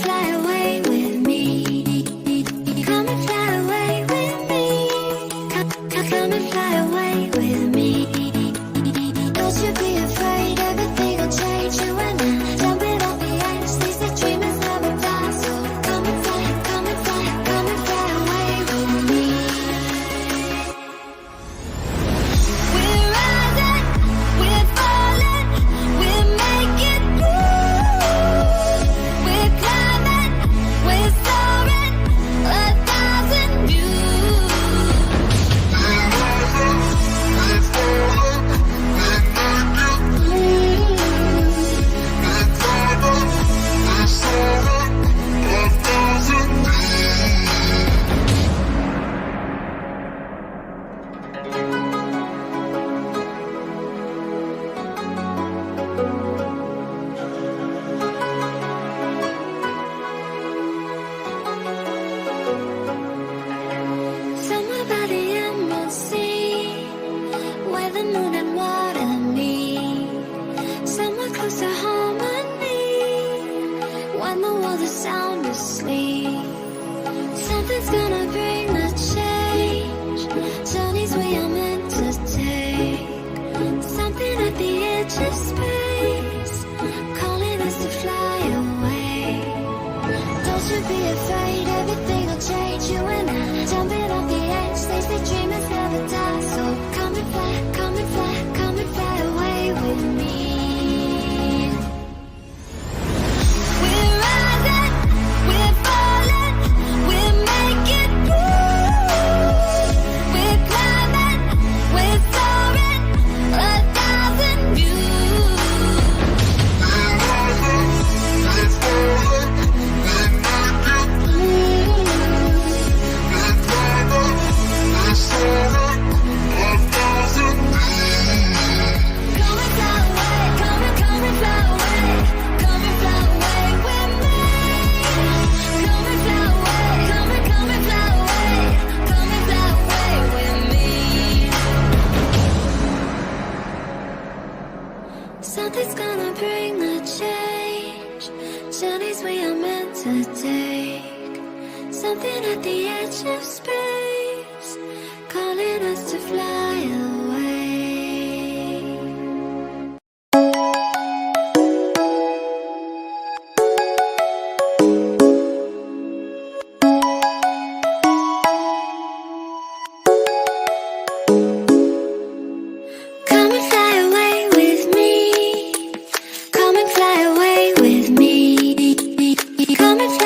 fly away with me. Come and fly away with me. Come and fly away with me. Don't you be afraid, everything will change. You and I, jumping off the edge. They say dreamers never die, so come and fly, come and fly, come and fly away with me. We're rising, we're falling, we're making moves. We're climbing, we're soaring, 1,000 views. We're rising, we're falling, we're making moves. We're climbing, we're soaring, 1,000 Somewhere by the emerald sea, where the moon and water meet. Somewhere close to harmony, when the world is sound asleep. Something's gonna bring the change, journeys we are meant to take. Something at the edge of space, calling us to fly away. Don't you be afraid, everything will change. You and I, jumping off the edge. They say dreamers never die, so come and fly, come and fly, come and fly away with me. We're rising, we're falling, we're making moves. We're climbing, we're soaring, 1,000 views. We're rising, we're falling, we're making moves. We're climbing, we're soaring, 1,000 views. Come and fly away, come and fly away, come and fly away with me. Come and fly away, come and fly away, come and fly away with me. Something's gonna bring the change, journeys we are meant to take. Something at the edge of space, calling us to fly away. Come and fly away with me. Come and fly away with me. Come and fly